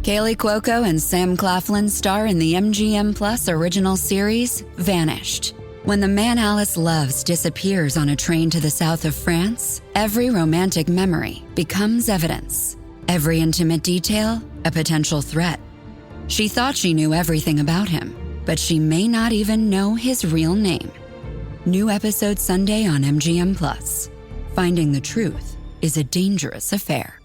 Kaylee Cuoco and Sam Claflin star in the MGM Plus original series, Vanished. When the man Alice loves disappears on a train to the south of France, every romantic memory becomes evidence. Every intimate detail, a potential threat. She thought she knew everything about him, but she may not even know his real name. New episode Sunday on MGM Plus. Finding the truth is a dangerous affair.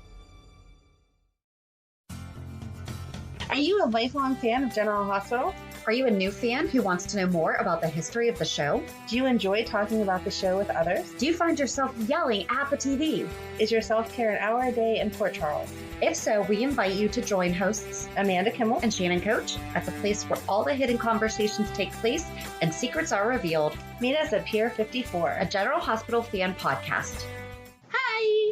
Are you a lifelong fan of General Hospital? Are you a new fan who wants to know more about the history of the show? Do you enjoy talking about the show with others? Do you find yourself yelling at the TV? Is your self-care an hour a day in Port Charles? If so, we invite you to join hosts Amanda Kimmel and Shannon Coach at the place where all the hidden conversations take place and secrets are revealed. Meet us at Pier 54, a General Hospital fan podcast.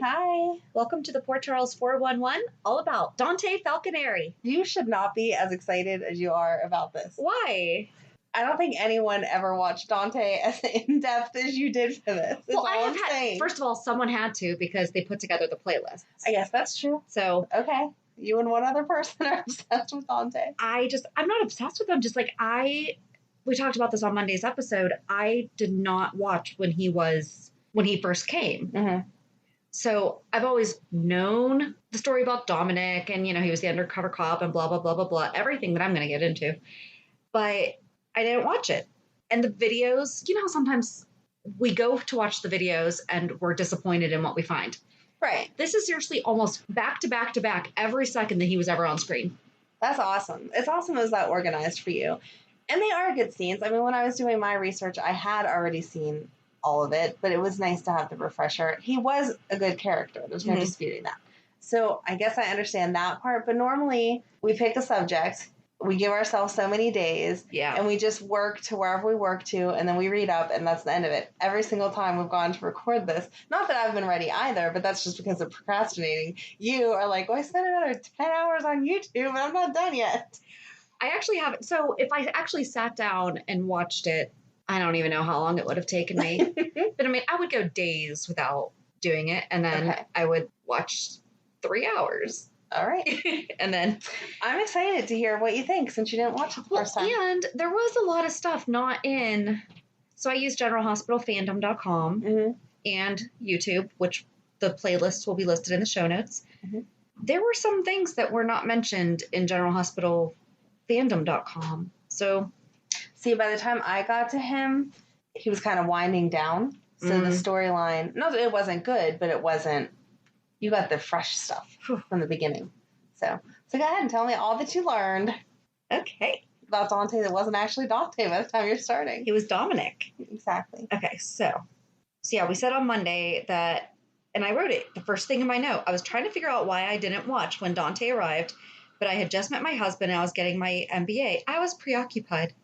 Hi. Welcome to the Port Charles 411, all about Dante Falconeri. You should not be as excited as you are about this. Why? I don't think anyone ever watched Dante as in-depth as you did for this. Well, first of all, someone had to because they put together the playlist. I guess that's true. So, okay. You and one other person are obsessed with Dante. I'm not obsessed with him. Just like we talked about this on Monday's episode. I did not watch when he first came. Mm-hmm. So I've always known the story about Dominic and, he was the undercover cop and blah, blah, blah, blah, blah, everything that I'm going to get into. But I didn't watch it. And the videos, sometimes we go to watch the videos and we're disappointed in what we find. Right. This is seriously almost back to back to back every second that he was ever on screen. That's awesome. It's awesome it was that organized for you. And they are good scenes. I mean, when I was doing my research, I had already seen all of it, but it was nice to have the refresher. He was a good character. There's no disputing that. So I guess I understand that part, but normally we pick a subject, we give ourselves so many days, and we just work to wherever we work to, and then we read up, and that's the end of it. Every single time we've gone to record this, not that I've been ready either, but that's just because of procrastinating. You are like, I spent another 10 hours on YouTube, and I'm not done yet. I actually haven't. So if I actually sat down and watched it, I don't even know how long it would have taken me. But I mean, I would go days without doing it. And then I would watch 3 hours. All right. And then I'm excited to hear what you think since you didn't watch it the first time. And there was a lot of stuff not in. So I use generalhospitalfandom.com and YouTube, which the playlists will be listed in the show notes. Mm-hmm. There were some things that were not mentioned in generalhospitalfandom.com. So see, by the time I got to him, he was kind of winding down. So the storyline, no, it wasn't good, but it wasn't, you got the fresh stuff from the beginning. So go ahead and tell me all that you learned. Okay. About Dante that wasn't actually Dante by the time you're starting. He was Dominic. Exactly. Okay, so yeah, we said on Monday that, and I wrote it, the first thing in my note, I was trying to figure out why I didn't watch when Dante arrived, but I had just met my husband and I was getting my MBA. I was preoccupied.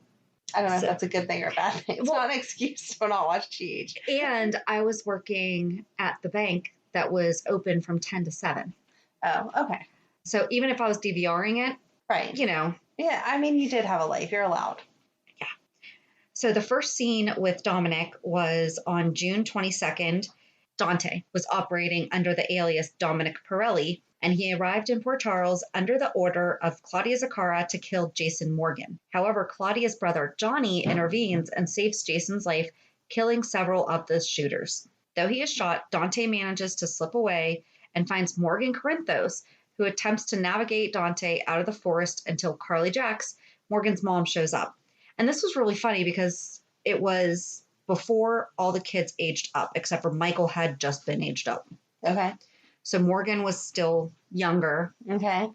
I don't know if that's a good thing or a bad thing. It's not an excuse to not watch GH. And I was working at the bank that was open from 10 to 7. Oh, okay. So even if I was DVRing it, right. Yeah, I mean, you did have a life. You're allowed. Yeah. So the first scene with Dominic was on June 22nd. Dante was operating under the alias Dominic Pirelli, and he arrived in Port Charles under the order of Claudia Zaccara to kill Jason Morgan. However, Claudia's brother Johnny intervenes and saves Jason's life, killing several of the shooters. Though he is shot, Dante manages to slip away and finds Morgan Corinthos, who attempts to navigate Dante out of the forest until Carly Jacks, Morgan's mom, shows up. And this was really funny because it was before all the kids aged up, except for Michael had just been aged up. Okay. So Morgan was still younger. Okay.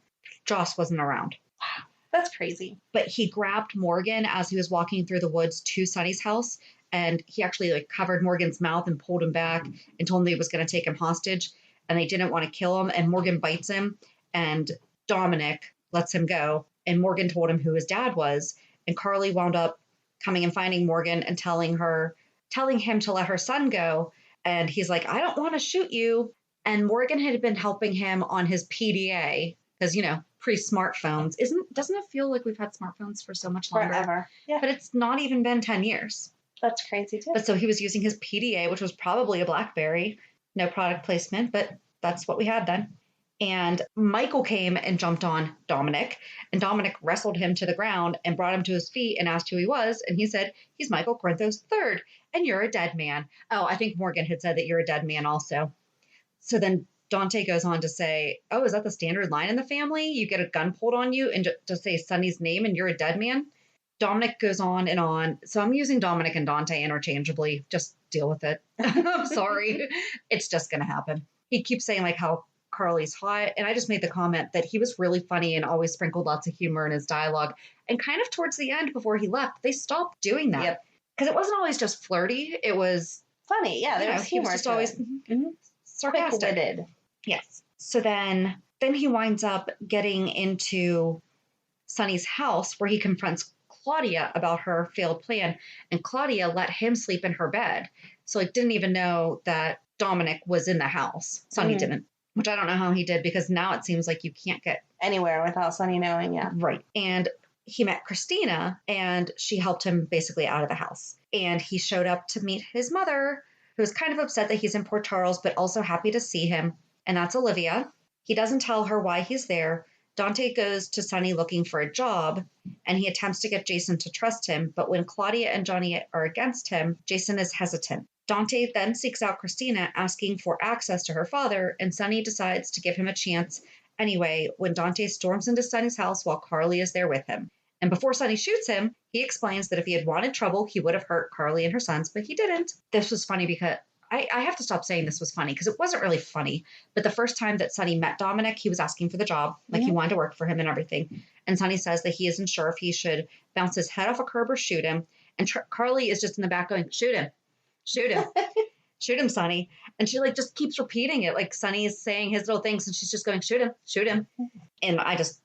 Joss wasn't around. Wow. That's crazy. But he grabbed Morgan as he was walking through the woods to Sonny's house. And he actually covered Morgan's mouth and pulled him back and told him that he was going to take him hostage. And they didn't want to kill him. And Morgan bites him. And Dominic lets him go. And Morgan told him who his dad was. And Carly wound up coming and finding Morgan and telling him to let her son go. And he's like, I don't want to shoot you. And Morgan had been helping him on his PDA because, pre-smartphones. Doesn't it feel like we've had smartphones for so much longer? Forever. Yeah. But it's not even been 10 years. That's crazy too. But so he was using his PDA, which was probably a BlackBerry. No product placement, but that's what we had then. And Michael came and jumped on Dominic, and Dominic wrestled him to the ground and brought him to his feet and asked who he was. And he said, he's Michael Corinthos III, and you're a dead man. Oh, I think Morgan had said that you're a dead man also. So then Dante goes on to say, oh, is that the standard line in the family? You get a gun pulled on you and just say Sonny's name and you're a dead man? Dominic goes on and on. So I'm using Dominic and Dante interchangeably. Just deal with it. I'm sorry. It's just going to happen. He keeps saying like how Carly's hot. And I just made the comment that he was really funny and always sprinkled lots of humor in his dialogue. And kind of towards the end before he left, they stopped doing that. Because it wasn't always just flirty. It was funny. Yeah, there was humor. He was just always sarcastic. Quick-witted. Yes. So then he winds up getting into Sonny's house where he confronts Claudia about her failed plan. And Claudia let him sleep in her bed. So didn't even know that Dominic was in the house. Sonny didn't. Which I don't know how he did, because now it seems like you can't get anywhere without Sonny knowing. Yeah. Right. And he met Christina and she helped him basically out of the house. And he showed up to meet his mother, who was kind of upset that he's in Port Charles, but also happy to see him. And that's Olivia. He doesn't tell her why he's there. Dante goes to Sonny looking for a job and he attempts to get Jason to trust him. But when Claudia and Johnny are against him, Jason is hesitant. Dante then seeks out Christina, asking for access to her father, and Sonny decides to give him a chance anyway when Dante storms into Sonny's house while Carly is there with him. And before Sonny shoots him, he explains that if he had wanted trouble, he would have hurt Carly and her sons, but he didn't. This was funny because I have to stop saying this was funny because it wasn't really funny. But the first time that Sonny met Dominic, he was asking for the job, like he wanted to work for him and everything. And Sonny says that he isn't sure if he should bounce his head off a curb or shoot him. And Carly is just in the back going, shoot him. Shoot him. Shoot him, Sonny. And she just keeps repeating it. Like Sonny is saying his little things and she's just going, shoot him, shoot him. And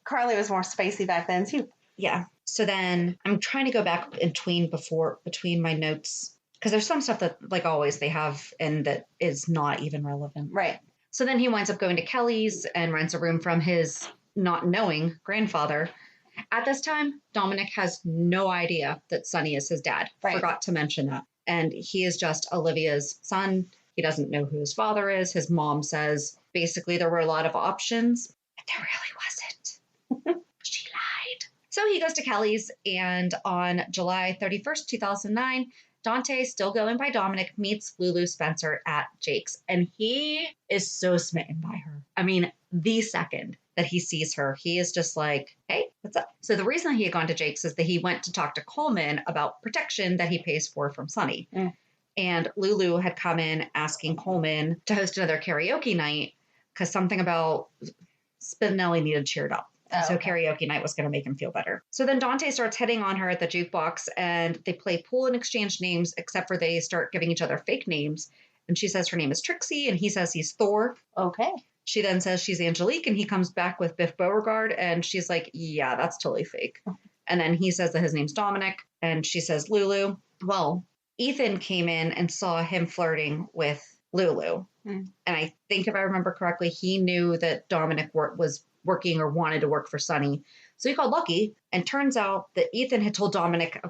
Carly was more spicy back then too. Yeah. So then I'm trying to go back between my notes because there's some stuff that like always they have and that is not even relevant. Right. So then he winds up going to Kelly's and rents a room from his not knowing grandfather. At this time, Dominic has no idea that Sonny is his dad. Right. Forgot to mention that. And he is just Olivia's son. He doesn't know who his father is. His mom says basically there were a lot of options, but there really wasn't. She lied. So he goes to Kelly's, and on July 31st, 2009, Dante, still going by Dominic, meets Lulu Spencer at Jake's. And he is so smitten by her. I mean, the second that he sees her, he is just like, hey, what's up? So the reason that he had gone to Jake's is that he went to talk to Coleman about protection that he pays for from Sonny. And Lulu had come in asking Coleman to host another karaoke night because something about Spinelli needed cheered up. So karaoke night was going to make him feel better. So then Dante starts hitting on her at the jukebox and they play pool and exchange names, except for they start giving each other fake names. And she says her name is Trixie and he says he's Thor. Okay. She then says she's Angelique and he comes back with Biff Beauregard and she's like, yeah, that's totally fake. And then he says that his name's Dominic and she says Lulu. Well, Ethan came in and saw him flirting with Lulu. And I think if I remember correctly, he knew that Dominic was working or wanted to work for Sonny. So he called Lucky and turns out that Ethan had told Dominic,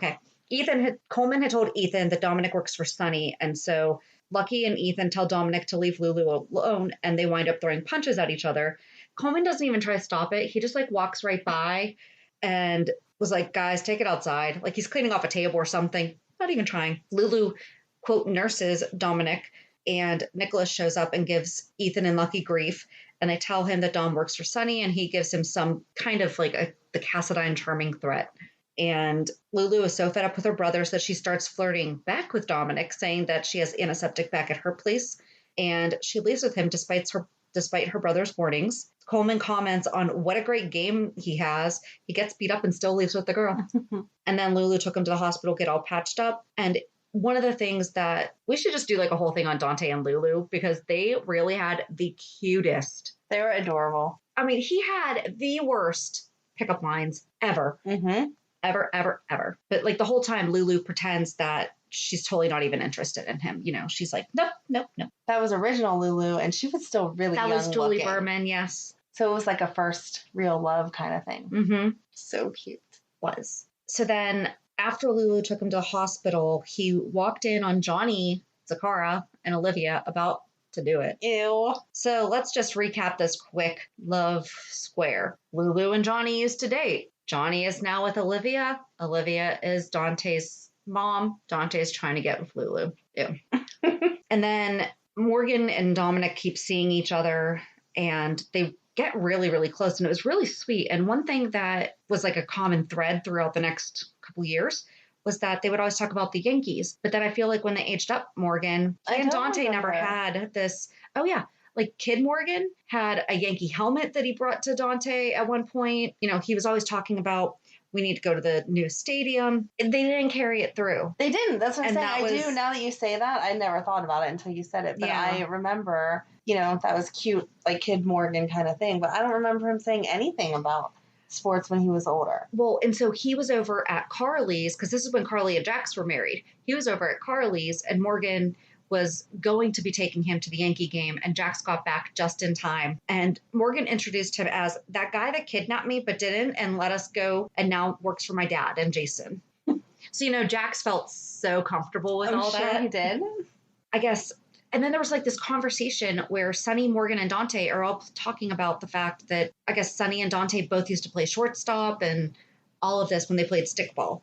Coleman had told Ethan that Dominic works for Sonny. And so Lucky and Ethan tell Dominic to leave Lulu alone and they wind up throwing punches at each other. Coleman doesn't even try to stop it. He just walks right by and was like, guys, take it outside. Like he's cleaning off a table or something. Not even trying. Lulu, quote, nurses Dominic and Nicholas shows up and gives Ethan and Lucky grief. And they tell him that Dom works for Sonny and he gives him some kind of the Cassadine charming threat. And Lulu is so fed up with her brothers that she starts flirting back with Dominic, saying that she has antiseptic back at her place. And she leaves with him despite her brother's warnings. Coleman comments on what a great game he has. He gets beat up and still leaves with the girl. And then Lulu took him to the hospital, get all patched up. And one of the things that we should just do a whole thing on Dante and Lulu because they really had the cutest. They were adorable. I mean, he had the worst pickup lines ever. Ever, ever, ever. But the whole time Lulu pretends that she's totally not even interested in him. She's like, nope. That was original Lulu and she was still really young. That was Julie Berman, yes. So it was like a first real love kind of thing. So cute. Was. So then after Lulu took him to the hospital, he walked in on Johnny, Zakara, and Olivia about to do it. Ew. So let's just recap this quick love square. Lulu and Johnny used to date. Johnny is now with Olivia. Olivia is Dante's mom. Dante is trying to get with Lulu. Ew. And then Morgan and Dominic keep seeing each other, and they get really, really close, and it was really sweet. And one thing that was like a common thread throughout the next couple years was that they would always talk about the Yankees. But then I feel like when they aged up, Morgan and Dante never had this. Oh, yeah. Like Kid Morgan had a Yankee helmet that he brought to Dante at one point. You know, he was always talking about, we need to go to the new stadium. And they didn't carry it through. They didn't. That's what I'm And saying. I do. Now that you say that, I never thought about it until you said it. But Yeah. I remember, you know, that was cute, like Kid Morgan kind of thing. But I don't remember him saying anything about sports when he was older. Well, and so he was over at Carly's, because this is when Carly and Jax were married. He was over at Carly's, and Morgan was going to be taking him to the Yankee game, and Jax got back just in time. And Morgan introduced him as that guy that kidnapped me but didn't and let us go and now works for my dad and Jason. So, you know, Jax felt so comfortable with all that. He did. I guess. And then there was like this conversation where Sonny, Morgan, and Dante are all talking about the fact that I guess Sonny and Dante both used to play shortstop and all of this when they played stickball.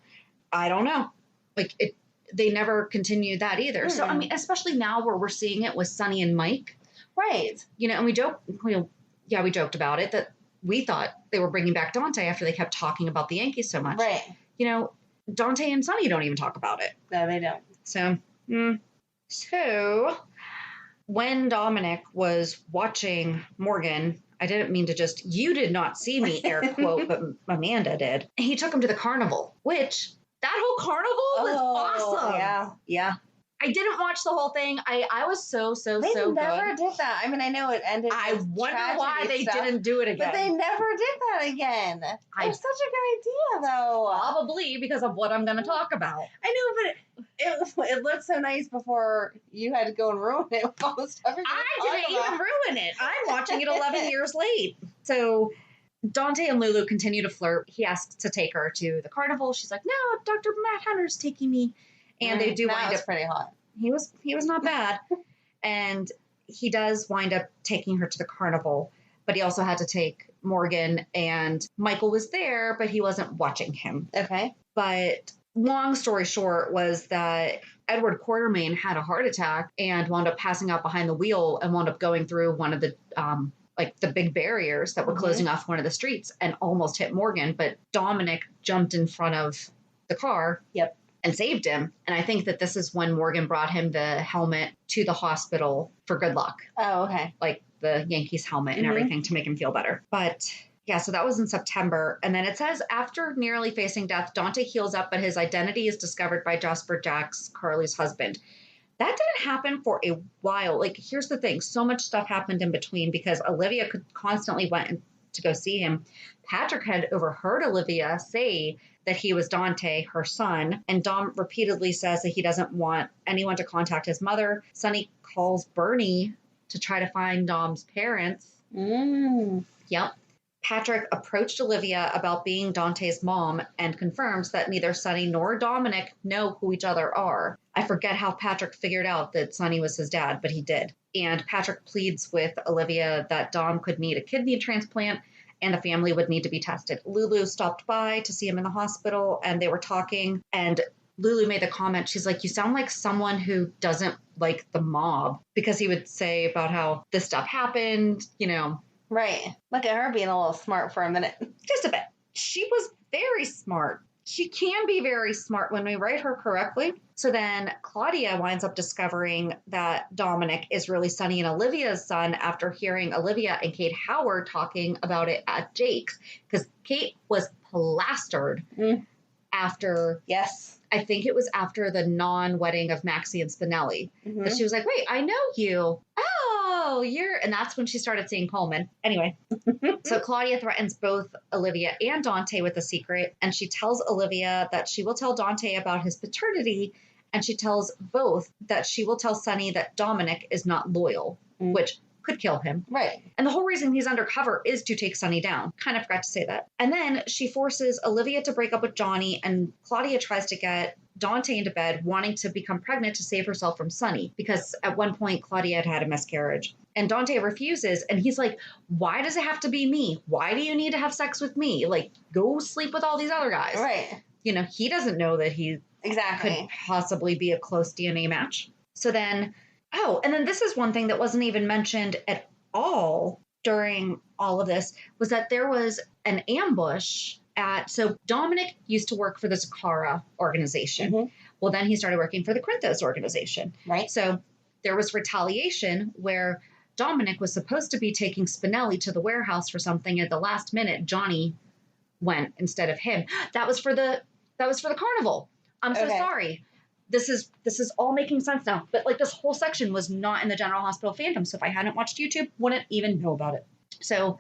I don't know. Like they never continued that either. So, I mean, especially now where we're seeing it with Sonny and Mike. Right. You know, and we joked about it, that we thought they were bringing back Dante after they kept talking about the Yankees so much. Right. You know, Dante and Sonny don't even talk about it. No, they don't. So when Dominic was watching Morgan, I didn't mean to you did not see me, air quote, but Amanda did. He took him to the carnival, which that whole carnival was awesome. Yeah. Yeah. I didn't watch the whole thing. I was so They good. never did that. I mean, I know it ended. I with wonder why tragedy they stuff, didn't do it again. But they never did that again. That's such a good idea, though. Probably because of what I'm going to talk about. I know, but it looked so nice before you had to go and ruin it with all the stuff. I didn't even ruin it. I'm watching it 11 years late. So Dante and Lulu continue to flirt. He asks to take her to the carnival. She's like, no, Dr. Matt Hunter's taking me. And they do wind up pretty hot. He was not bad. And he does wind up taking her to the carnival, but he also had to take Morgan, and Michael was there, but he wasn't watching him. Okay. But long story short was that Edward Quartermain had a heart attack and wound up passing out behind the wheel and wound up going through one of the like the big barriers that were closing off one of the streets and almost hit Morgan, but Dominic jumped in front of the car. Yep. And saved him. And I think that this is when Morgan brought him the helmet to the hospital for good luck. Oh, okay. Like the Yankees helmet and everything to make him feel better. But yeah, so that was in September. And then it says, after nearly facing death, Dante heals up, but his identity is discovered by Jasper Jax, Carly's husband. That didn't happen for a while. Like, here's the thing. So much stuff happened in between because Olivia constantly went to go see him. Patrick had overheard Olivia say that he was Dante, her son, and Dom repeatedly says that he doesn't want anyone to contact his mother. Sonny calls Bernie to try to find Dom's parents. Yep. Patrick approached Olivia about being Dante's mom and confirms that neither Sonny nor Dominic know who each other are. I forget how Patrick figured out that Sonny was his dad, but he did. And Patrick pleads with Olivia that Dom could need a kidney transplant and the family would need to be tested. Lulu stopped by to see him in the hospital, and they were talking, and Lulu made the comment, she's like, you sound like someone who doesn't like the mob, because he would say about how this stuff happened, you know. Right. Look at her being a little smart for a minute. Just a bit. She was very smart. She can be very smart when we write her correctly. So then Claudia winds up discovering that Dominic is really Sonny and Olivia's son after hearing Olivia and Kate Howard talking about it at Jake's, because Kate was plastered after. Yes. I think it was after the non-wedding of Maxie and Spinelli that she was like, wait, I know you. Oh, and that's when she started seeing Coleman. Anyway, so Claudia threatens both Olivia and Dante with a secret. And she tells Olivia that she will tell Dante about his paternity. And she tells both that she will tell Sonny that Dominic is not loyal, which could kill him. Right. And the whole reason he's undercover is to take Sonny down. Kind of forgot to say that. And then she forces Olivia to break up with Johnny, and Claudia tries to get Dante into bed, wanting to become pregnant to save herself from Sonny, because at one point Claudia had had a miscarriage. And Dante refuses, and he's like, why does it have to be me? Why do you need to have sex with me? Like, go sleep with all these other guys. Right. You know, he doesn't know that he Exactly. could possibly be a close DNA match. So then, and then this is one thing that wasn't even mentioned at all during all of this, was that there was an ambush so Dominic used to work for the Zakara organization. Mm-hmm. Well, then he started working for the Corinthos organization. Right. So there was retaliation where Dominic was supposed to be taking Spinelli to the warehouse for something. At the last minute, Johnny went instead of him. That was for the carnival. I'm so sorry. This is all making sense now. But like, this whole section was not in the General Hospital fandom. So if I hadn't watched YouTube, wouldn't even know about it. So,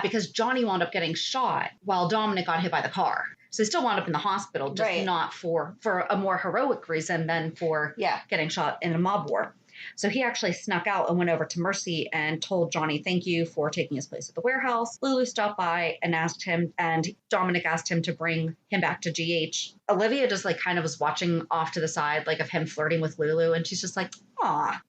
because Johnny wound up getting shot while Dominic got hit by the car. So he still wound up in the hospital, just not for a more heroic reason than for getting shot in a mob war. So he actually snuck out and went over to Mercy and told Johnny, thank you for taking his place at the warehouse. Lulu stopped by and Dominic asked him to bring him back to GH. Olivia just like kind of was watching off to the side, like of him flirting with Lulu. And she's just like, aw.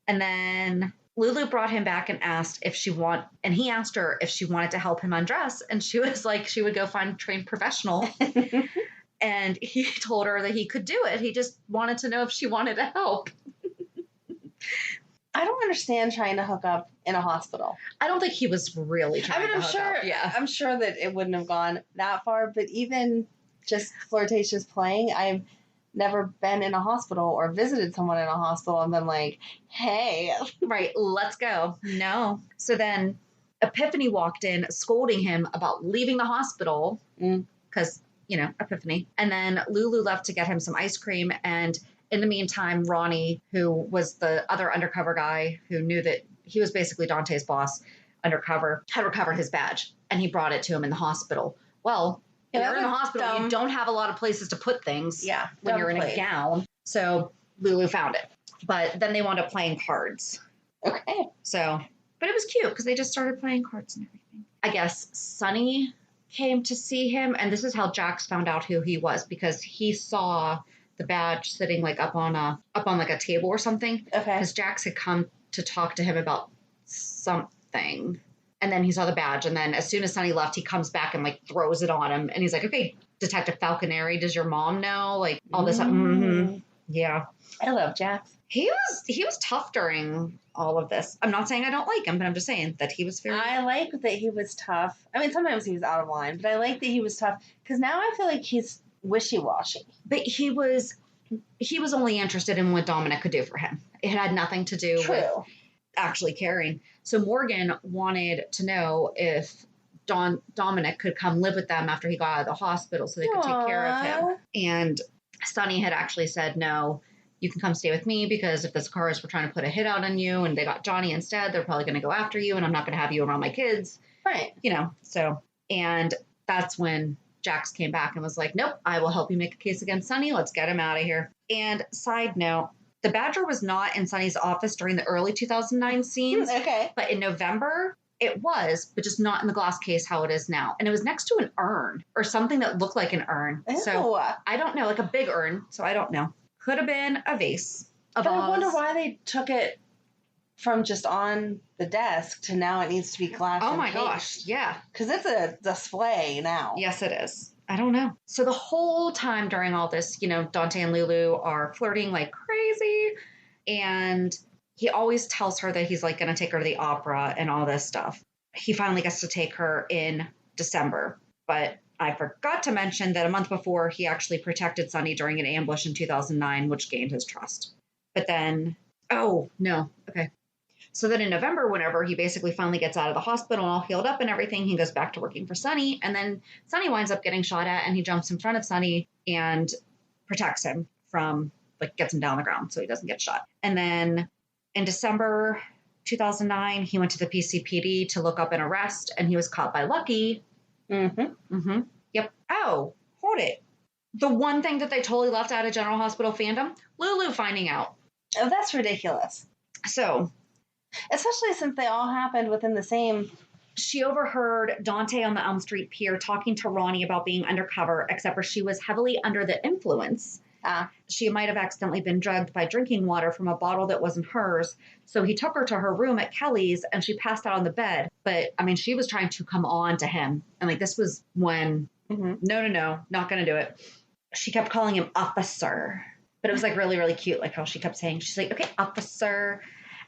And then Lulu brought him back and he asked her if she wanted to help him undress. And she was like, she would go find a trained professional. And he told her that he could do it. He just wanted to know if she wanted to help. I don't understand trying to hook up in a hospital. I don't think he was really trying to hook up. Yeah. I'm sure that it wouldn't have gone that far, but even just flirtatious playing, I've never been in a hospital or visited someone in a hospital and been like, hey. Right, let's go. No. So then Epiphany walked in scolding him about leaving the hospital because, Epiphany. And then Lulu left to get him some ice cream. And in the meantime, Ronnie, who was the other undercover guy who knew that he was basically Dante's boss undercover, had recovered his badge, and he brought it to him in the hospital. Well, when you're in the hospital, you don't have a lot of places to put things when you're in a gown. So Lulu found it. But then they wound up playing cards. Okay. So, but it was cute because they just started playing cards and everything. I guess Sonny came to see him, and this is how Jax found out who he was, because he saw the badge sitting like up on like a table or something. Okay. Because Jax had come to talk to him about something. And then he saw the badge. And then as soon as Sonny left, he comes back and like throws it on him. And he's like, okay, Detective Falconeri, does your mom know? Like all this stuff. Mm-hmm. Yeah. I love Jax. He was tough during all of this. I'm not saying I don't like him, but I'm just saying that he was very... I like that he was tough. I mean, sometimes he was out of line, but I like that he was tough. Because now I feel like he's wishy-washy. But he was only interested in what Dominic could do for him. It had nothing to do with actually caring. So Morgan wanted to know if Dominic could come live with them after he got out of the hospital so they could take care of him. And Sonny had actually said, no, you can come stay with me because if the Sakaras were trying to put a hit out on you and they got Johnny instead, they're probably going to go after you and I'm not going to have you around my kids. Right. So, and that's when Jax came back and was like, nope, I will help you make a case against Sonny. Let's get him out of here. And side note, the Badger was not in Sonny's office during the early 2009 scenes. Okay. But in November, it was, but just not in the glass case how it is now. And it was next to an urn or something that looked like an urn. Ew. So I don't know, like a big urn. So I don't know. Could have been a vase. But I wonder why they took it from just on the desk to now it needs to be glass. Oh my gosh, yeah. Because it's a display now. Yes, it is. I don't know. So the whole time during all this, Dante and Lulu are flirting like crazy. And he always tells her that he's like going to take her to the opera and all this stuff. He finally gets to take her in December. But I forgot to mention that a month before, he actually protected Sonny during an ambush in 2009, which gained his trust. But then, oh, no. Okay. So then in November, whenever he basically finally gets out of the hospital and all healed up and everything, he goes back to working for Sonny. And then Sonny winds up getting shot at and he jumps in front of Sonny and protects him from, like, gets him down the ground so he doesn't get shot. And then in December 2009, he went to the PCPD to look up an arrest and he was caught by Lucky. Mm-hmm. Mm-hmm. Yep. Oh, hold it. The one thing that they totally left out of General Hospital fandom, Lulu finding out. Oh, that's ridiculous. So Especially since they all happened within the same. She overheard Dante on the Elm Street Pier talking to Ronnie about being undercover, except for she was heavily under the influence. She might have accidentally been drugged by drinking water from a bottle that wasn't hers. So he took her to her room at Kelly's and she passed out on the bed. But I mean, she was trying to come on to him. And like, this was when, no, not going to do it. She kept calling him officer, but it was like really, really cute. Like how she kept saying, she's like, okay, officer.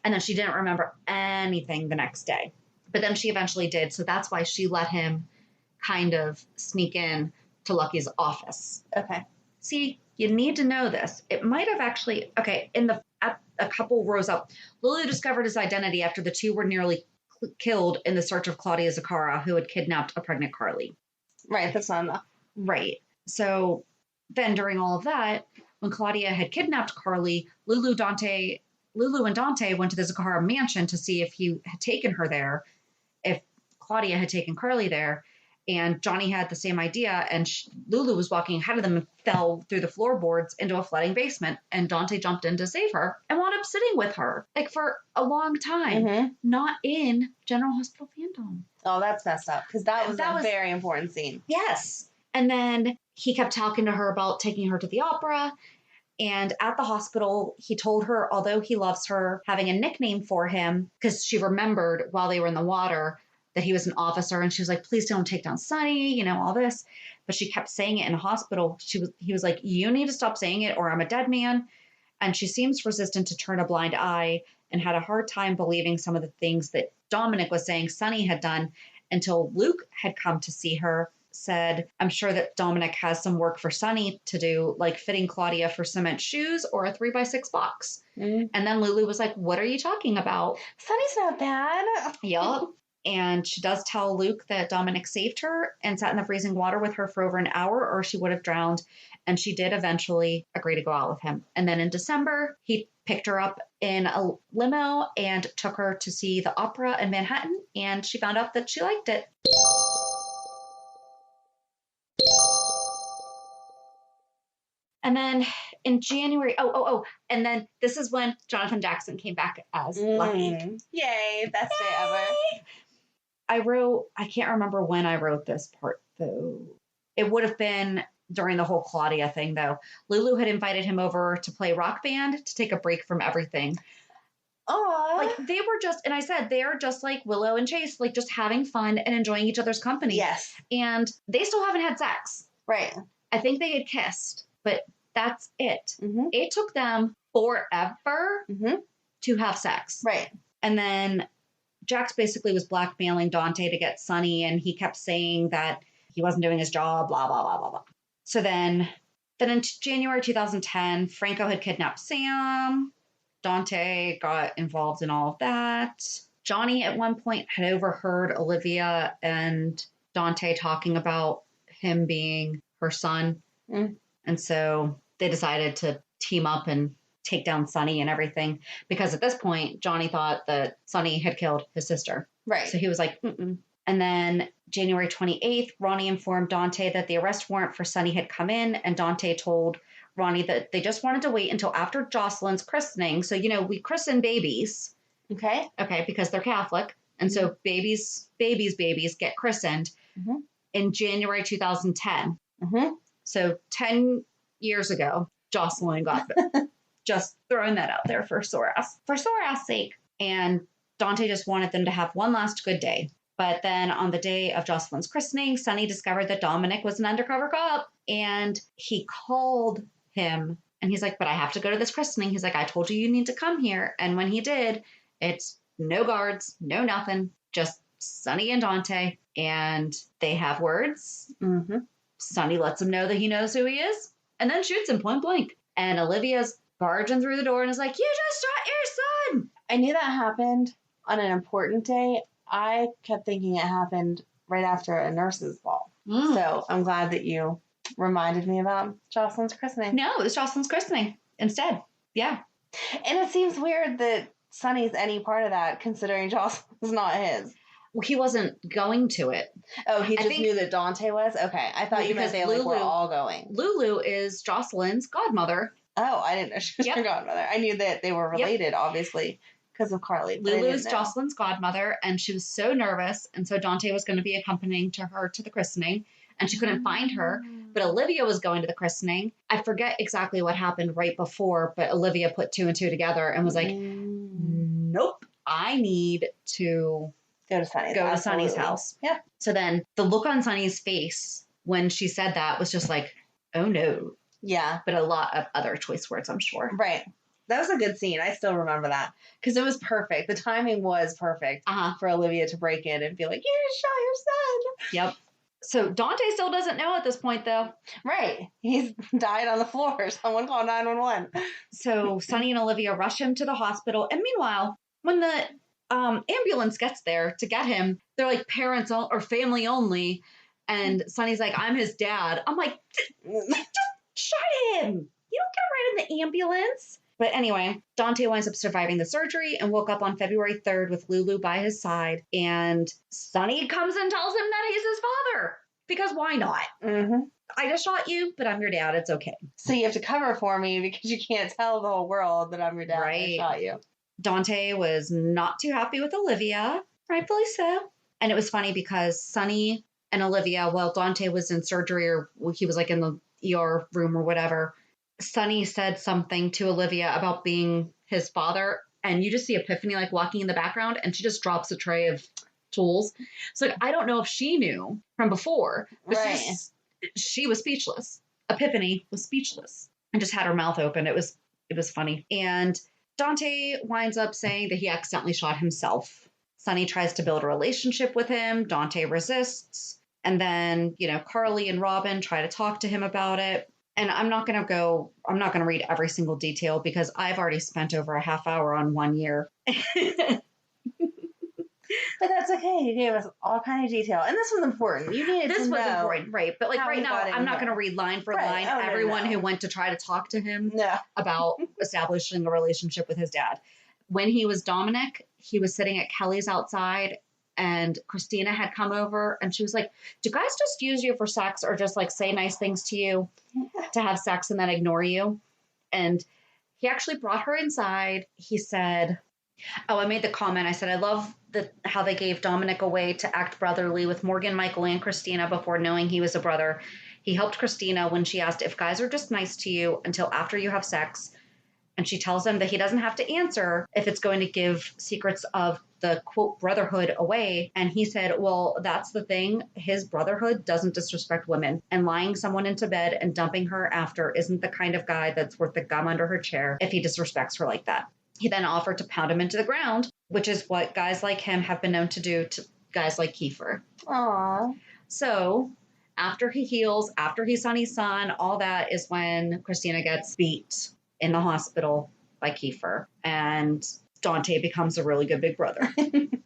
And then she didn't remember anything the next day. But then she eventually did. So that's why she let him kind of sneak in to Lucky's office. Okay. See, you need to know this. It might have actually, okay, at a couple rows up, Lulu discovered his identity after the two were nearly killed in the search of Claudia Zaccara, who had kidnapped a pregnant Carly. Right, that's not enough. Right. So then during all of that, when Claudia had kidnapped Carly, Lulu and Dante went to the Zaccara mansion to see if he had taken her there, if Claudia had taken Carly there. And Johnny had the same idea, and Lulu was walking ahead of them and fell through the floorboards into a flooding basement, and Dante jumped in to save her and wound up sitting with her, like, for a long time, not in General Hospital Phantom. Oh, that's messed up, because that was a very important scene. Yes. And then he kept talking to her about taking her to the opera, and at the hospital, he told her, although he loves her, having a nickname for him, because she remembered while they were in the water that he was an officer, and she was like, please don't take down Sonny, you know, all this. But she kept saying it in the hospital. He was like, you need to stop saying it or I'm a dead man. And she seems resistant to turn a blind eye and had a hard time believing some of the things that Dominic was saying Sonny had done until Luke had come to see her, said, I'm sure that Dominic has some work for Sonny to do, like fitting Claudia for cement shoes or a 3x6 box. And then Lulu was like, what are you talking about? Sonny's not bad. Yup. And she does tell Luke that Dominic saved her and sat in the freezing water with her for over an hour or she would have drowned. And she did eventually agree to go out with him. And then in December, he picked her up in a limo and took her to see the opera in Manhattan. And she found out that she liked it. And then in January, and then this is when Jonathan Jackson came back as Lucky. Yay, best day ever. I can't remember when I wrote this part, though. It would have been during the whole Claudia thing, though. Lulu had invited him over to play rock band to take a break from everything. Oh, like they were just, and I said, they're just like Willow and Chase, like just having fun and enjoying each other's company. Yes. And they still haven't had sex. Right. I think they had kissed, but that's it. It took them forever to have sex. Right. And then Jax basically was blackmailing Dante to get Sonny, and he kept saying that he wasn't doing his job, blah, blah, blah, blah, blah. So then in January 2010, Franco had kidnapped Sam. Dante got involved in all of that. Johnny at one point had overheard Olivia and Dante talking about him being her son. And so they decided to team up and take down Sonny and everything, because at this point, Johnny thought that Sonny had killed his sister. Right. So he was like, mm-mm. And then January 28th, Ronnie informed Dante that the arrest warrant for Sonny had come in, and Dante told Ronnie that they just wanted to wait until after Jocelyn's christening. So, you know, we christen babies. Okay. Okay, because they're Catholic. And so babies get christened in January 2010. So 10 years ago, Jocelyn got just throwing that out there for sore ass sake. And Dante just wanted them to have one last good day. But then on the day of Jocelyn's christening, Sonny discovered that Dominic was an undercover cop, and he called him and he's like, but I have to go to this christening. He's like, I told you need to come here. And when he did, it's no guards, no nothing, just Sonny and Dante, and they have words. Sonny lets him know that he knows who he is and then shoots him point blank. And Olivia's barging through the door and is like, you just shot your son. I knew that happened on an important day. I kept thinking it happened right after a nurse's ball. So I'm glad that you reminded me about Jocelyn's christening. No, it was Jocelyn's christening instead. Yeah. And it seems weird that Sonny's any part of that, considering Jocelyn's not his. Well, he wasn't going to it. Oh, he just knew that Dante was? Okay. I thought you meant they were all going. Lulu is Jocelyn's godmother. Oh, I didn't know she was her godmother. I knew that they were related, obviously. because of Carly. Lulu's Jocelyn's godmother, and she was so nervous. And so Dante was going to be accompanying to her to the christening, and she couldn't find her. But Olivia was going to the christening. I forget exactly what happened right before, but Olivia put 2 and 2 together and was like, nope, I need to go to Sunny's house. Yeah. So then the look on Sunny's face when she said that was just like, oh no. Yeah. But a lot of other choice words, I'm sure. Right. That was a good scene. I still remember that because it was perfect. The timing was perfect for Olivia to break in and be like, "You just shot your son." Yep. So Dante still doesn't know at this point, though. Right. He's died on the floor. Someone call 911. So Sunny and Olivia rush him to the hospital. And meanwhile, when the ambulance gets there to get him, they're like parents or family only. And Sunny's like, I'm his dad. I'm like, just shut him. You don't get right in the ambulance. But anyway, Dante winds up surviving the surgery and woke up on February 3rd with Lulu by his side. And Sunny comes and tells him that he's his father. Because why not? Mm-hmm. I just shot you, but I'm your dad. It's okay. So you have to cover for me because you can't tell the whole world that I'm your dad. Right. I shot you. Dante was not too happy with Olivia. Rightfully so. And it was funny because Sunny and Olivia, while Dante was in surgery or he was like in the ER room or whatever, Sunny said something to Olivia about being his father, and you just see Epiphany like walking in the background, and she just drops a tray of tools. So like, I don't know if she knew from before, but she was speechless. Epiphany was speechless and just had her mouth open. It was funny. And Dante winds up saying that he accidentally shot himself. Sunny tries to build a relationship with him. Dante resists. And then, Carly and Robin try to talk to him about it. And I'm not going to read every single detail because I've already spent over a half hour on 1 year. But that's okay. You gave us all kind of detail. And this was important. You needed this to was know important, right? But like right now, I'm not going to read line for line everyone who went to try to talk to him about establishing a relationship with his dad. When he was Dominic, he was sitting at Kelly's outside, and Christina had come over, and she was like, do guys just use you for sex or just like say nice things to you to have sex and then ignore you? And he actually brought her inside. He said, I made the comment. I said, I love how they gave Dominic away to act brotherly with Morgan, Michael, and Christina before knowing he was a brother. He helped Christina when she asked if guys are just nice to you until after you have sex. And she tells him that he doesn't have to answer if it's going to give secrets of the, quote, brotherhood away. And he said, well, that's the thing. His brotherhood doesn't disrespect women. And lying someone into bed and dumping her after isn't the kind of guy that's worth the gum under her chair if he disrespects her like that. He then offered to pound him into the ground, which is what guys like him have been known to do to guys like Kiefer. Aww. So after he heals, after he's Sonny's son, all that is when Christina gets beat in the hospital by Kiefer. And Dante becomes a really good big brother.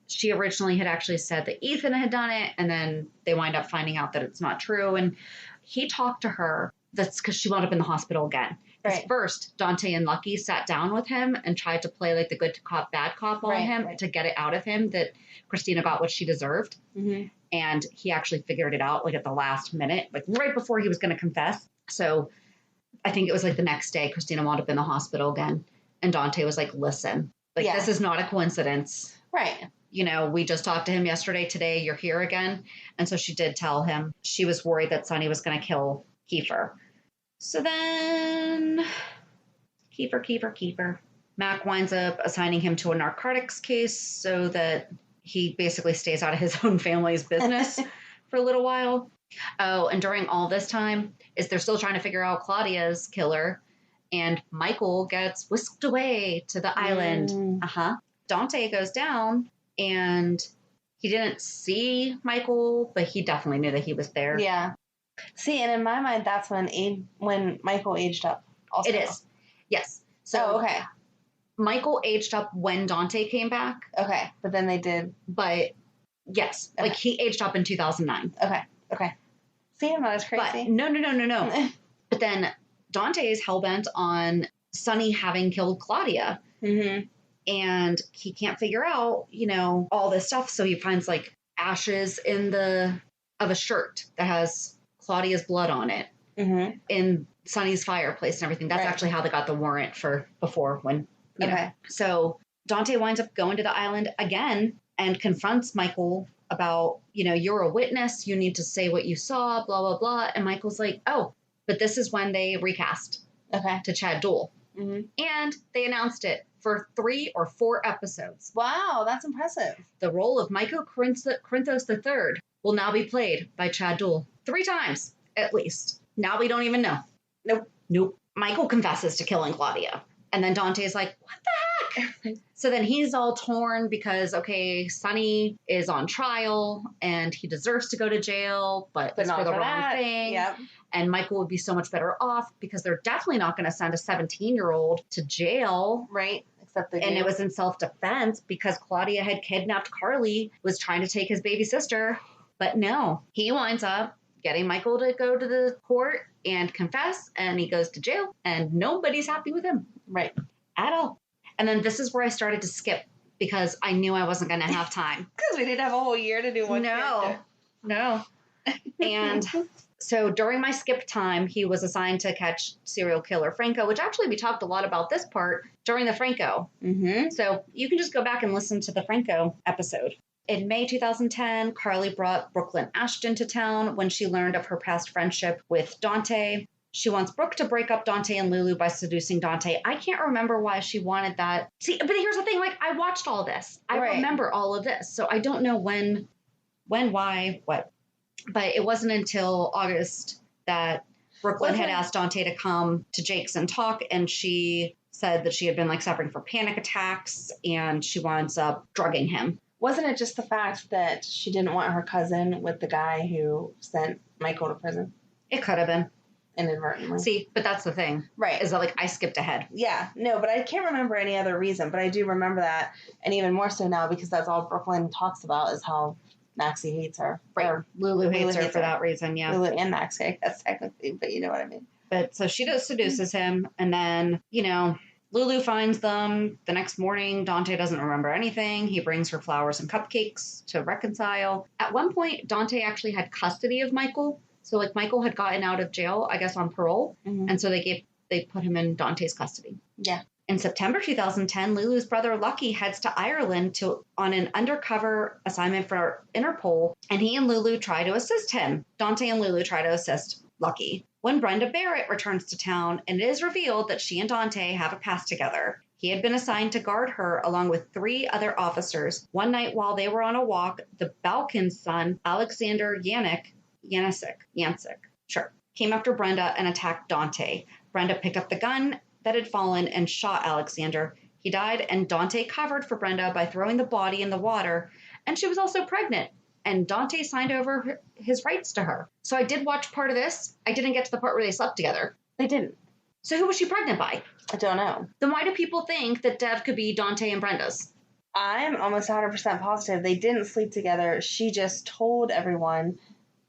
She originally had actually said that Ethan had done it, and then they wind up finding out that it's not true. And he talked to her. That's because she wound up in the hospital again. Right. First, Dante and Lucky sat down with him and tried to play like the good cop, bad cop on him to get it out of him that Christina got what she deserved. Mm-hmm. And he actually figured it out like at the last minute, like right before he was going to confess. So I think it was like the next day, Christina wound up in the hospital again. And Dante was like, listen, this is not a coincidence. Right. We just talked to him yesterday. Today, you're here again. And so she did tell him she was worried that Sonny was going to kill Kiefer. So then, Kiefer. Mac winds up assigning him to a narcotics case so that he basically stays out of his own family's business for a little while. Oh, and during all this time, they're still trying to figure out Claudia's killer, and Michael gets whisked away to the island. Dante goes down, and he didn't see Michael, but he definitely knew that he was there. Yeah. See, and in my mind, that's when Michael aged up. Also. It is. Yes. So, okay. Michael aged up when Dante came back. Okay. But then they did. But, yes. Okay. Like, he aged up in 2009. Okay. See, I'm not as crazy. But no. But then Dante is hellbent on Sonny having killed Claudia. Mm-hmm. And he can't figure out, all this stuff. So he finds, like, ashes of a shirt that has Claudia's blood on it in Sonny's fireplace and everything. That's actually how they got the warrant for before when, you know. So Dante winds up going to the island again and confronts Michael about, you're a witness. You need to say what you saw, blah, blah, blah. And Michael's like, oh, but this is when they recast to Chad Duell. Mm-hmm. And they announced it for 3 or 4 episodes. Wow, that's impressive. The role of Michael Corinthos III will now be played by Chad Duell 3 times, at least. Now we don't even know. Nope. Michael confesses to killing Claudia. And then Dante's like, what the heck? So then he's all torn because, okay, Sonny is on trial and he deserves to go to jail, but it's not for the for wrong that. thing. Yep. And Michael would be so much better off because they're definitely not going to send a 17-year-old to jail. Right. Except they And do. it was in self-defense because Claudia had kidnapped Carly, was trying to take his baby sister. But no, he winds up getting Michael to go to the court and confess, and he goes to jail, and nobody's happy with him. Right. At all. And then this is where I started to skip because I knew I wasn't going to have time. Because we didn't have a whole year to do one character. No. And so during my skip time, he was assigned to catch serial killer Franco, which actually we talked a lot about this part during the Franco. Mm-hmm. So you can just go back and listen to the Franco episode. In May 2010, Carly brought Brooklyn Ashton to town when she learned of her past friendship with Dante. She wants Brooke to break up Dante and Lulu by seducing Dante. I can't remember why she wanted that. See, but here's the thing, I watched all this. I remember all of this. So I don't know when, why, what. But it wasn't until August that Brooklyn had asked Dante to come to Jake's and talk, and she said that she had been suffering from panic attacks and she winds up drugging him. Wasn't it just the fact that she didn't want her cousin with the guy who sent Michael to prison? It could have been. Inadvertently. See, but that's the thing. Right. Is that I skipped ahead. Yeah. No, but I can't remember any other reason, but I do remember that. And even more so now because that's all Brooklyn talks about is how Maxie hates her. Right. Or Lulu hates her for that reason, yeah. Lulu and Maxie, I guess technically, but you know what I mean. But so she just seduces him, and then, Lulu finds them. The next morning, Dante doesn't remember anything. He brings her flowers and cupcakes to reconcile. At one point, Dante actually had custody of Michael. So, Michael had gotten out of jail, I guess, on parole. Mm-hmm. And so they put him in Dante's custody. Yeah. In September 2010, Lulu's brother Lucky heads to Ireland on an undercover assignment for Interpol, and he and Lulu try to assist him. Dante and Lulu try to assist Lucky. When Brenda Barrett returns to town, and it is revealed that she and Dante have a past together. He had been assigned to guard her along with 3 other officers. One night while they were on a walk, the Balkan's son, Alexander Yancic, came after Brenda and attacked Dante. Brenda picked up the gun that had fallen and shot Alexander. He died, and Dante covered for Brenda by throwing the body in the water, and she was also pregnant. And Dante signed over his rights to her. So I did watch part of this. I didn't get to the part where they slept together. They didn't. So who was she pregnant by? I don't know. Then why do people think that Dev could be Dante and Brenda's? I'm almost 100% positive they didn't sleep together. She just told everyone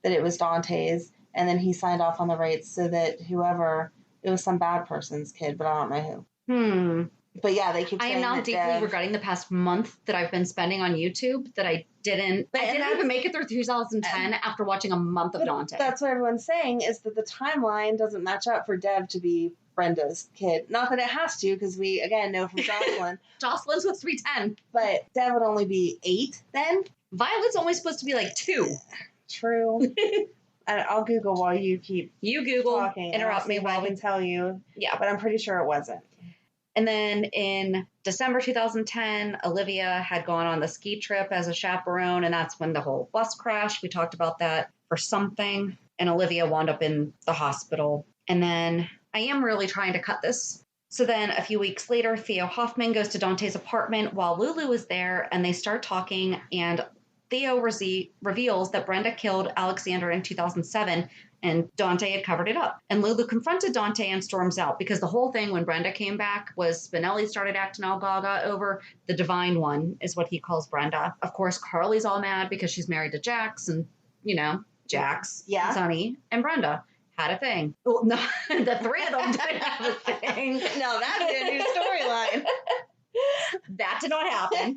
that it was Dante's, and then he signed off on the rights so that it was some bad person's kid, but I don't know who. But yeah, they keep saying I am now that deeply regretting the past month that I've been spending on YouTube that I didn't even make it through 2010 after watching a month of Dante. That's what everyone's saying is that the timeline doesn't match up for Dev to be Brenda's kid. Not that it has to, because we, again, know from Jocelyn. Jocelyn's supposed to be 10. But Dev would only be 8 then. Violet's only supposed to be 2. True. I'll Google while you keep talking. Interrupt me while I can tell you. Yeah. But I'm pretty sure it wasn't. And then in December 2010, Olivia had gone on the ski trip as a chaperone, and that's when the whole bus crashed. We talked about that for something, and Olivia wound up in the hospital. And then I am really trying to cut this. So then a few weeks later, Theo Hoffman goes to Dante's apartment while Lulu is there, and they start talking, and Theo reveals that Brenda killed Alexander in 2007, and Dante had covered it up. And Lulu confronted Dante and storms out because the whole thing when Brenda came back was Spinelli started acting all gaga over the divine one, is what he calls Brenda. Of course, Carly's all mad because she's married to Jax, and, Jax, Sonny, and Brenda had a thing. Well, no, the 3 of them didn't have a thing. No, that'd be a new storyline. That did not happen.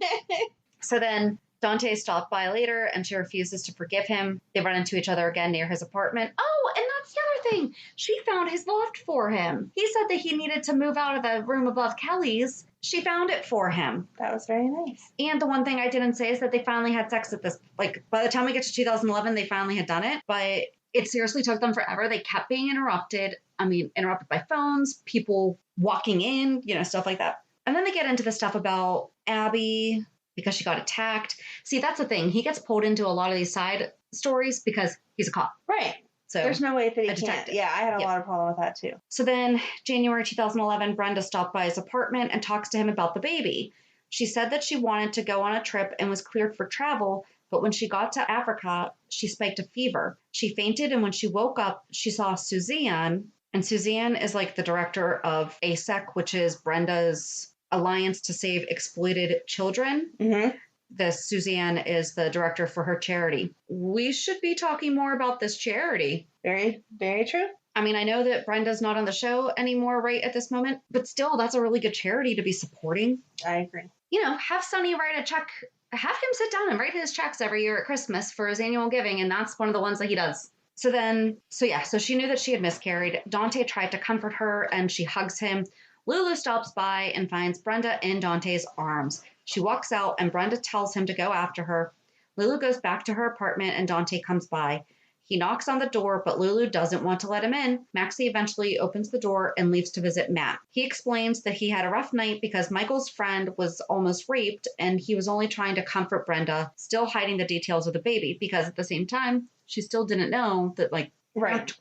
So then Dante stopped by later, and she refuses to forgive him. They run into each other again near his apartment. Oh, and that's the other thing. She found his loft for him. He said that he needed to move out of the room above Kelly's she found it for him. That was very nice. And the one thing I didn't say is that they finally had sex at this, like, by the time we get to 2011, they finally had done it. But it seriously took them forever. They kept being interrupted. Interrupted by phones, people walking in, stuff like that. And then they get into the stuff about Abby because she got attacked. See, that's the thing. He gets pulled into a lot of these side stories because he's a cop. Right. So there's no way that he can't. Yeah, I had a lot of problem with that too. So then January 2011, Brenda stopped by his apartment and talks to him about the baby. She said that she wanted to go on a trip and was cleared for travel, but when she got to Africa, she spiked a fever. She fainted, and when she woke up, she saw Suzanne, and Suzanne is like the director of ASEC, which is Brenda's Alliance to Save Exploited Children. Mm-hmm. This Suzanne is the director for her charity. We should be talking more about this charity. Very, very true. I know that Brenda's not on the show anymore right at this moment, but still, that's a really good charity to be supporting. I agree. Have Sonny write a check. Have him sit down and write his checks every year at Christmas for his annual giving, and that's one of the ones that he does. So she knew that she had miscarried. Dante tried to comfort her, and she hugs him. Lulu stops by and finds Brenda in Dante's arms. She walks out, and Brenda tells him to go after her. Lulu goes back to her apartment, and Dante comes by. He knocks on the door, but Lulu doesn't want to let him in. Maxie eventually opens the door and leaves to visit Matt. He explains that he had a rough night because Michael's friend was almost raped, and he was only trying to comfort Brenda, still hiding the details of the baby, because at the same time, she still didn't know that, right.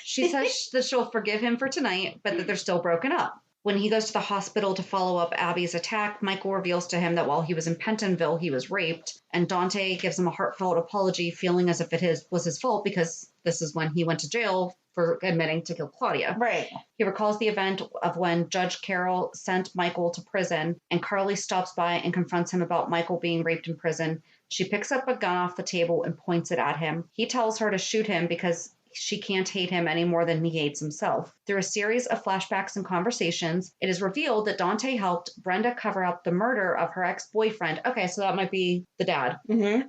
She says that she'll forgive him for tonight, but that they're still broken up. When he goes to the hospital to follow up Abby's attack, Michael reveals to him that while he was in Pentonville, he was raped, and Dante gives him a heartfelt apology, feeling as if it was his fault because this is when he went to jail for admitting to kill Claudia. Right. He recalls the event of when Judge Carroll sent Michael to prison, and Carly stops by and confronts him about Michael being raped in prison. She picks up a gun off the table and points it at him. He tells her to shoot him because she can't hate him any more than he hates himself. Through a series of flashbacks and conversations, it is revealed that Dante helped Brenda cover up the murder of her ex-boyfriend. Okay, so that might be the dad,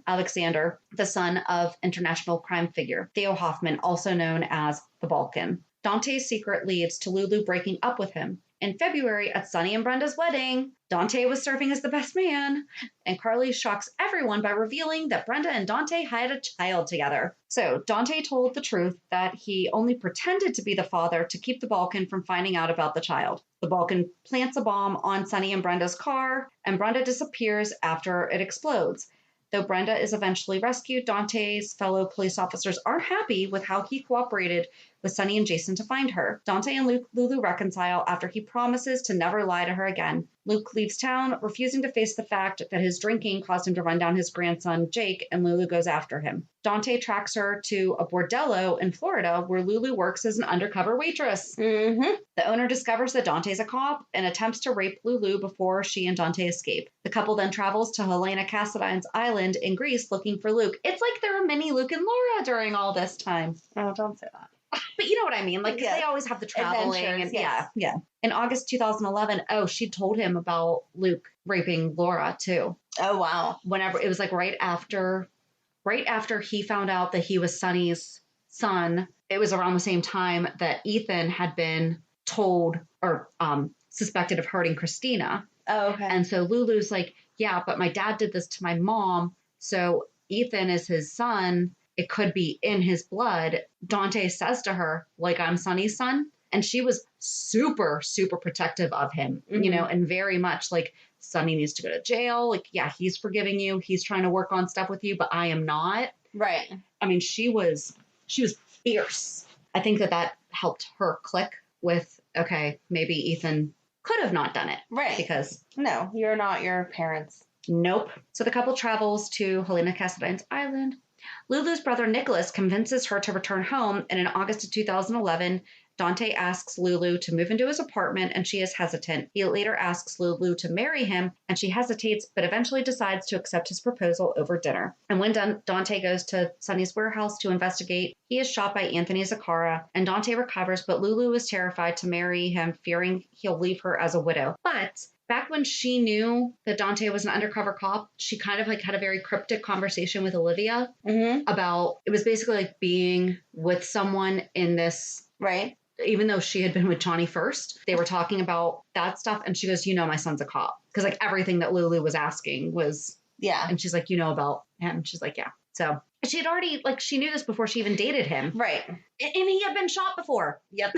Alexander, the son of international crime figure Theo Hoffman, also known as the Balkan. Dante's secret leads to Lulu breaking up with him. In February, at Sonny and Brenda's wedding, Dante was serving as the best man, and Carly shocks everyone by revealing that Brenda and Dante had a child together. So Dante told the truth that he only pretended to be the father to keep the Balkan from finding out about the child. The Balkan plants a bomb on Sonny and Brenda's car, and Brenda disappears after it explodes. Though Brenda is eventually rescued, Dante's fellow police officers aren't happy with how he cooperated with Sonny and Jason to find her. Dante and Lulu reconcile after he promises to never lie to her again. Luke leaves town, refusing to face the fact that his drinking caused him to run down his grandson, Jake, and Lulu goes after him. Dante tracks her to a bordello in Florida where Lulu works as an undercover waitress. Mm-hmm. The owner discovers that Dante's a cop and attempts to rape Lulu before she and Dante escape. The couple then travels to Helena Cassadine's island in Greece looking for Luke. It's like they're a mini Luke and Laura during all this time. Oh, don't say that. But you know what I mean? Like, 'cause they always have the traveling. Adventures, and yeah. In August 2011, she told him about Luke raping Laura too. Oh, wow. Whenever it was like right after he found out that he was Sonny's son, it was around the same time that Ethan had been told or suspected of hurting Christina. Oh, okay. And so Lulu's like, yeah, but my dad did this to my mom. So Ethan is his son. It could be in his blood. Dante says to her, like, I'm Sonny's son. And she was super, super protective of him, and very much like, Sonny needs to go to jail. Like, yeah, he's forgiving you. He's trying to work on stuff with you, but I am not. Right. I mean, she was fierce. I think that helped her click with, okay, maybe Ethan could have not done it. Right. Because no, you're not your parents. Nope. So the couple travels to Helena Cassadine's island. Lulu's brother Nicholas convinces her to return home, and in August of 2011, Dante asks Lulu to move into his apartment, and she is hesitant. He later asks Lulu to marry him, and she hesitates, but eventually decides to accept his proposal over dinner. And when Dante goes to Sonny's warehouse to investigate, he is shot by Anthony Zaccara, and Dante recovers, but Lulu is terrified to marry him, fearing he'll leave her as a widow. But back when she knew that Dante was an undercover cop, she kind of like had a very cryptic conversation with Olivia about, it was basically like being with someone in this right even though she had been with Johnny first, they were talking about that stuff. And she goes, my son's a cop. Because like everything that Lulu was asking was, Yeah. and she's like, about him. She's like, yeah. So she had already, like, she knew this before she even dated him. Right. And he had been shot before. Yep.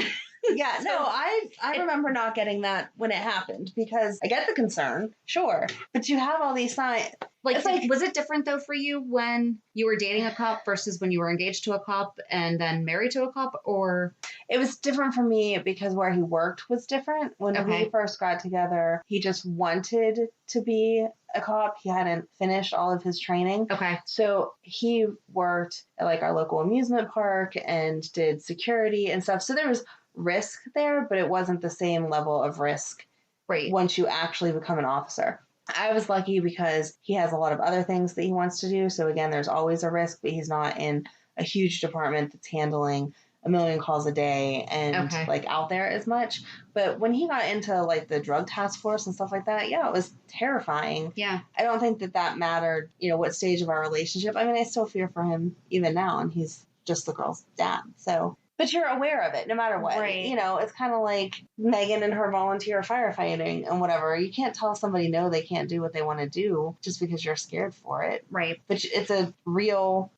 Yeah, no, I remember not getting that when it happened because I get the concern, sure, but you have all these signs. Like, was it different though for you when you were dating a cop versus when you were engaged to a cop and then married to a cop, or? It was different for me because where he worked was different. When we first got together, he just wanted to be a cop. He hadn't finished all of his training. Okay. So he worked at like our local amusement park and did security and stuff. So there was risk there, but it wasn't the same level of risk once you actually become an officer. I was lucky because he has a lot of other things that he wants to do. So again, there's always a risk, but he's not in a huge department that's handling a million calls a day and like out there as much. But when he got into like the drug task force and stuff like that, yeah, it was terrifying. Yeah. I don't think that mattered, what stage of our relationship. I mean, I still fear for him even now, and he's just the girl's dad. So, but you're aware of it no matter what. Right. It's kind of like Megan and her volunteer firefighting and whatever. You can't tell somebody no, they can't do what they want to do just because you're scared for it. Right. But it's a real,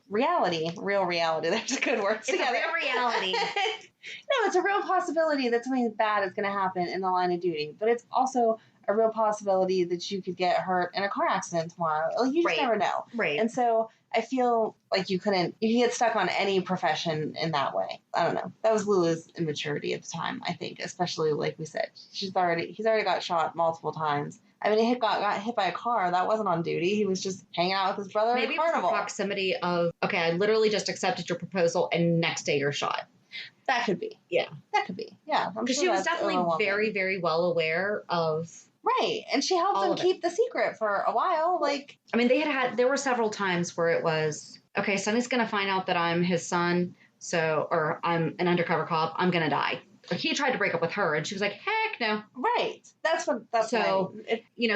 reality. Real reality. That's a good word. It's together. A real reality. No, it's a real possibility that something bad is going to happen in the line of duty. But it's also a real possibility that you could get hurt in a car accident tomorrow. Like, you just never know. Right. And so I feel like you could get stuck on any profession in that way. I don't know. That was Lulu's immaturity at the time, I think, especially like we said. He's already got shot multiple times. I mean, he got hit by a car. That wasn't on duty. He was just hanging out with his brother at a carnival. Maybe it's the proximity of, I literally just accepted your proposal and next day you're shot. That could be. Yeah. That could be. Yeah. Because she was definitely very, very well aware of... Right. And she helped him keep the secret for a while. Like, I mean, there were several times where it was, okay, Sonny's going to find out that I'm his son, or I'm an undercover cop, I'm going to die. Like, he tried to break up with her, and she was like, heck no. Right.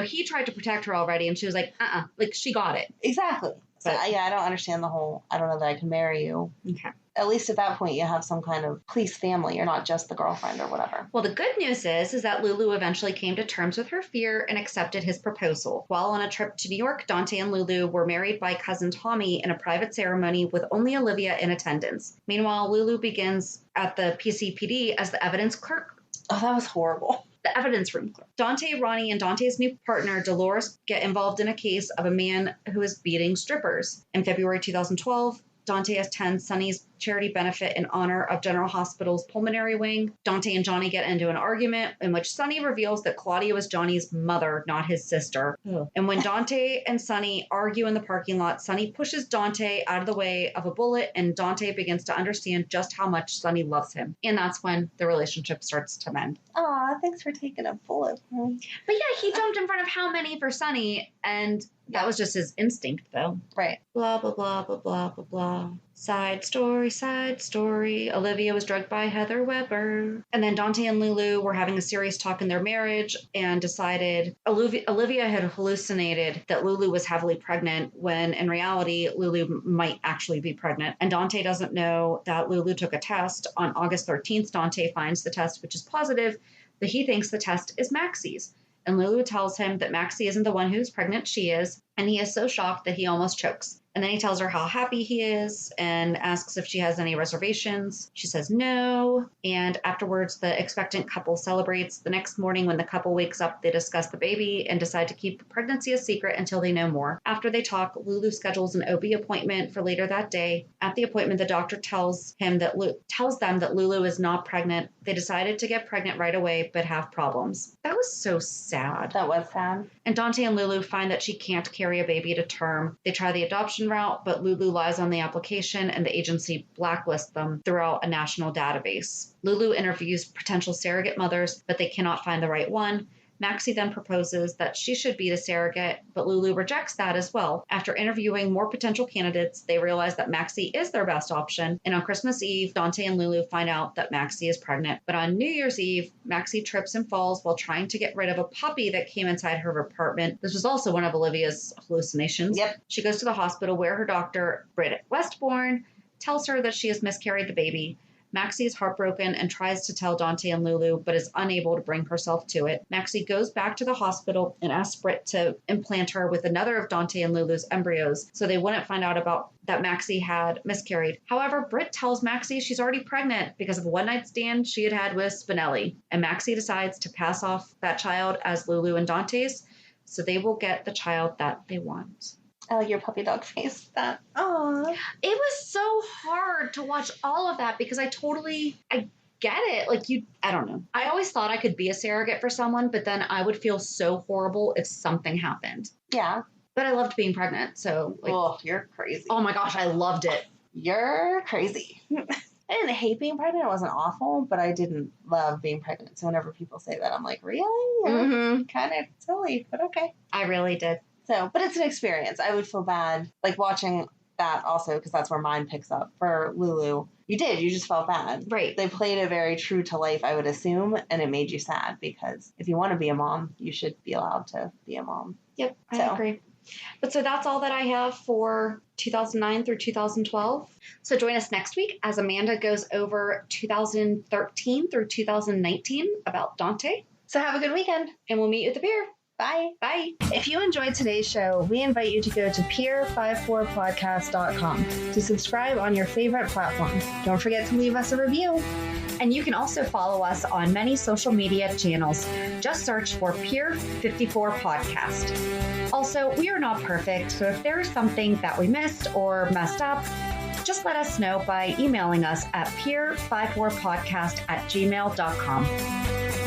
He tried to protect her already, and she was like, like, she got it. Exactly. So, I don't understand the whole, I don't know that I can marry you. Okay. At least at that point, you have some kind of police family. You're not just the girlfriend or whatever. Well, the good news is that Lulu eventually came to terms with her fear and accepted his proposal. While on a trip to New York, Dante and Lulu were married by cousin Tommy in a private ceremony with only Olivia in attendance. Meanwhile, Lulu begins at the PCPD as the evidence clerk. Oh, that was horrible. The evidence room clerk. Dante, Ronnie, and Dante's new partner, Dolores, get involved in a case of a man who is beating strippers. In February 2012, Dante attends Sonny's charity benefit in honor of General Hospital's pulmonary wing. Dante and Johnny get into an argument in which Sonny reveals that Claudia was Johnny's mother, not his sister. Oh. And when Dante and Sonny argue in the parking lot, Sonny pushes Dante out of the way of a bullet, and Dante begins to understand just how much Sonny loves him. And that's when the relationship starts to mend. Aw, thanks for taking a bullet. But yeah, he jumped in front of how many for Sonny, and that was just his instinct, though. Right. Blah, blah, blah, blah, blah, blah, blah. Side story, side story. Olivia was drugged by Heather Weber. And then Dante and Lulu were having a serious talk in their marriage and decided Olivia had hallucinated that Lulu was heavily pregnant when in reality Lulu might actually be pregnant. And Dante doesn't know that Lulu took a test. On August 13th, Dante finds the test, which is positive, but he thinks the test is Maxie's. And Lulu tells him that Maxie isn't the one who's pregnant, she is. And he is so shocked that he almost chokes. And then he tells her how happy he is and asks if she has any reservations. She says no. And afterwards, the expectant couple celebrates. The next morning, when the couple wakes up, they discuss the baby and decide to keep the pregnancy a secret until they know more. After they talk, Lulu schedules an OB appointment for later that day. At the appointment, the doctor tells them that Lulu is not pregnant. They decided to get pregnant right away, but have problems. That was so sad. That was sad. And Dante and Lulu find that she can't carry a baby to term. They try the adoption route, but Lulu lies on the application and the agency blacklists them throughout a national database. Lulu interviews potential surrogate mothers, but they cannot find the right one. Maxie then proposes that she should be the surrogate, but Lulu rejects that as well. After interviewing more potential candidates, they realize that Maxie is their best option, and on Christmas Eve, Dante and Lulu find out that Maxie is pregnant. But on New Year's Eve, Maxie trips and falls while trying to get rid of a puppy that came inside her apartment. This was also one of Olivia's hallucinations. Yep. She goes to the hospital where her doctor, Britt Westbourne, tells her that she has miscarried the baby. Maxie is heartbroken and tries to tell Dante and Lulu, but is unable to bring herself to it. Maxie goes back to the hospital and asks Britt to implant her with another of Dante and Lulu's embryos so they wouldn't find out about that Maxie had miscarried. However, Britt tells Maxie she's already pregnant because of a one-night stand she had with Spinelli, and Maxie decides to pass off that child as Lulu and Dante's so they will get the child that they want. I like your puppy dog face. That, aww. It was so hard to watch all of that because I get it. Like, I don't know. I always thought I could be a surrogate for someone, but then I would feel so horrible if something happened. Yeah. But I loved being pregnant, so. Like, oh, you're crazy. Oh my gosh, I loved it. You're crazy. I didn't hate being pregnant. It wasn't awful, but I didn't love being pregnant. So whenever people say that, I'm like, really? Mm-hmm. Kind of silly, but okay. I really did. So, but it's an experience. I would feel bad, like watching that also, because that's where mine picks up for Lulu. You just felt bad. Right. They played it very true to life, I would assume, and it made you sad because if you want to be a mom, you should be allowed to be a mom. Yep, I agree. But so that's all that I have for 2009 through 2012. So join us next week as Amanda goes over 2013 through 2019 about Dante. So have a good weekend. And we'll meet you at the pier. Bye. Bye. If you enjoyed today's show, we invite you to go to peer54podcast.com to subscribe on your favorite platform. Don't forget to leave us a review. And you can also follow us on many social media channels. Just search for Peer 54 Podcast. Also, we are not perfect, so if there is something that we missed or messed up, just let us know by emailing us at peer54podcast@gmail.com.